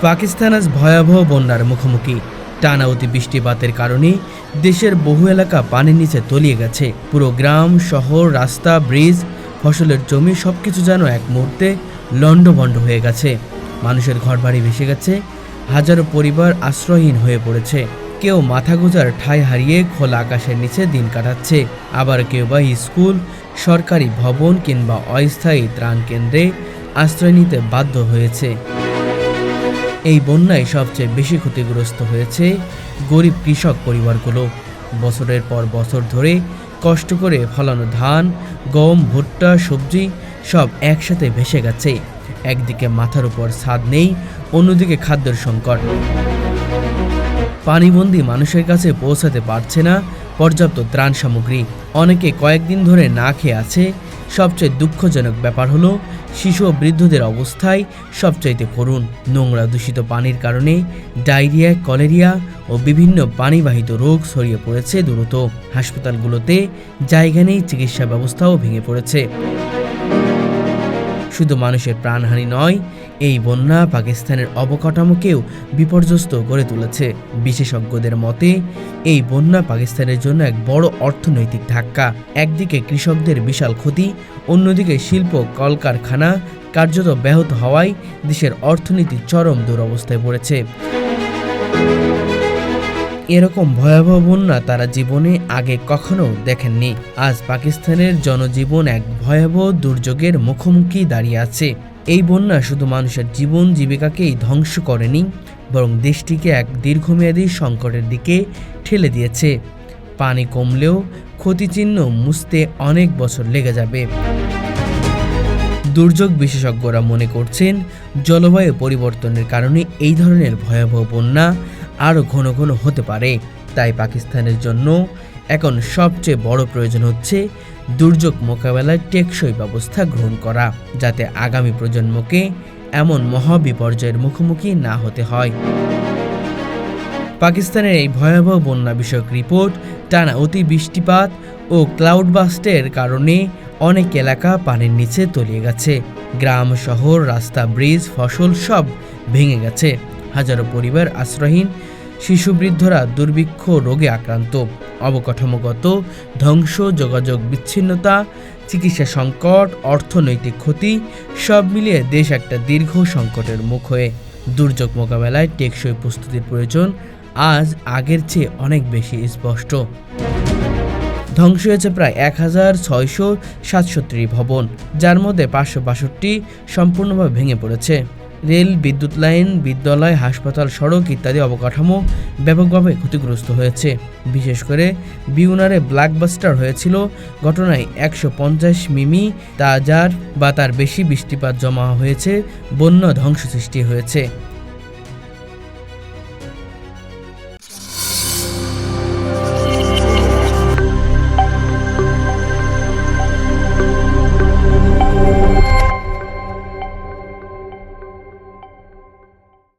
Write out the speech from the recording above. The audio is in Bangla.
পাকিস্তান আজ ভয়াবহ বন্যার মুখোমুখি। টানা অতিবৃষ্টিপাতের কারণে দেশের বহু এলাকা পানির নিচে তলিয়ে গেছে। পুরো গ্রাম, শহর, রাস্তা, ব্রিজ, ফসলের জমি সবকিছু যেন এক মুহূর্তে লণ্ডভণ্ড হয়ে গেছে। মানুষের ঘরবাড়ি ভেসে গেছে, হাজারো পরিবার আশ্রয়হীন হয়ে পড়েছে। কেউ মাথা গোঁজার ঠাঁই হারিয়ে খোলা আকাশের নিচে দিন কাটাচ্ছে, আবার কেউ বা স্কুল, সরকারি ভবন কিংবা অস্থায়ী ত্রাণ কেন্দ্রে আশ্রয় নিতে বাধ্য হয়েছে। এই বন্যায় সবচেয়ে বেশি ক্ষতিগ্রস্ত হয়েছে গরিব কৃষক পরিবারগুলো। বছরের পর বছর ধরে কষ্ট করে ফলানো ধান, গম, ভুট্টা, সবজি সব একসাথে ভেসে গেছে। একদিকে মাথার উপর ছাদ নেই, অন্যদিকে খাদ্যের সংকট। পানিবন্দী মানুষের কাছে পৌঁছাতে পারছে না পর্যাপ্ত ত্রাণ সামগ্রী। অনেকে কয়েকদিন ধরে না খেয়ে আছে। সবচেয়ে দুঃখজনক ব্যাপার হলো শিশু ও বৃদ্ধদের অবস্থায় সবচাইতে করুণ। নোংরা দূষিত পানির কারণে ডায়রিয়া, কলেরিয়া ও বিভিন্ন পানিবাহিত রোগ ছড়িয়ে পড়েছে দ্রুত। হাসপাতালগুলোতে জায়গা নেই, চিকিৎসা ব্যবস্থাও ভেঙে পড়েছে। শুধু মানুষের প্রাণহানি নয়, এই বন্যা পাকিস্তানের অবকাঠামোকেও বিপর্যস্ত করে তুলেছে। বিশেষজ্ঞদের মতে এই বন্যা পাকিস্তানের জন্য এক বড় অর্থনৈতিক ধাক্কা। একদিকে কৃষকদের বিশাল ক্ষতি, অন্যদিকে শিল্প কলকারখানা কার্যত ব্যাহত হওয়ায় দেশের অর্থনীতি চরম দুরবস্থায় পড়েছে। এরকম ভয়াবহ বন্যা তারা জীবনে আগে কখনো দেখেননি। আজ পাকিস্তানের জনজীবন এক ভয়াবহ দুর্যোগের মুখোমুখি দাঁড়িয়ে আছে। এই বন্যা শুধু মানুষের জীবন জীবিকাকেই ধ্বংস করেনি, বরং দেশটিকে এক দীর্ঘমেয়াদী সংকটের দিকে ঠেলে দিয়েছে। পানি কমলেও ক্ষতিচিহ্ন মুছতে অনেক বছর লেগে যাবে। দুর্যোগ বিশেষজ্ঞরা মনে করছেন, জলবায়ু পরিবর্তনের কারণে এই ধরনের ভয়াবহ বন্যা আরও ঘন ঘন হতে পারে। তাই পাকিস্তানের জন্য এখন সবচেয়ে বড় প্রয়োজন হচ্ছে দুর্যোগ মোকাবেলায় টেকসই ব্যবস্থা গ্রহণ করা, যাতে আগামী প্রজন্মকে এমন মহাবিপর্যয়ের মুখোমুখি না হতে হয়। পাকিস্তানের এই ভয়াবহ বন্যা বিষয়ক রিপোর্ট, টানা অতিবৃষ্টিপাত ও ক্লাউড বাস্টের কারণে অনেক এলাকা পানির নিচে তলিয়ে গেছে। গ্রাম, শহর, রাস্তা, ব্রিজ, ফসল সব ভেঙে গেছে। হাজারো পরিবার আশ্রয়হীন, শিশু, বৃদ্ধরা দুর্ভিক্ষ রোগে আক্রান্ত। অবকাঠামোগত ধ্বংস, যোগাযোগ বিচ্ছিন্নতা, চিকিৎসা সংকট, অর্থনৈতিক ক্ষতি সব মিলিয়ে দেশ একটা দীর্ঘ সংকটের মুখে। দুর্যোগ মোকাবেলায় টেকসই প্রস্তুতির প্রয়োজন আজ আগের চেয়ে অনেক বেশি স্পষ্ট। ধ্বংস হয়েছে প্রায় 1667টি ভবন, যার মধ্যে 562টি সম্পূর্ণভাবে ভেঙে পড়েছে। রেল, বিদ্যুৎ লাইন, বিদ্যালয়, হাসপাতাল, সড়ক ইত্যাদি অবকাঠামো ব্যাপকভাবে ক্ষতিগ্রস্ত হয়েছে। বিশেষ করে বিউনারে ব্লাকবাস্টার হয়েছিল ঘটনায় 150 মিমি তা যার বা তার বেশি বৃষ্টিপাত জমা হয়েছে, বন্য ধ্বংস সৃষ্টি হয়েছে।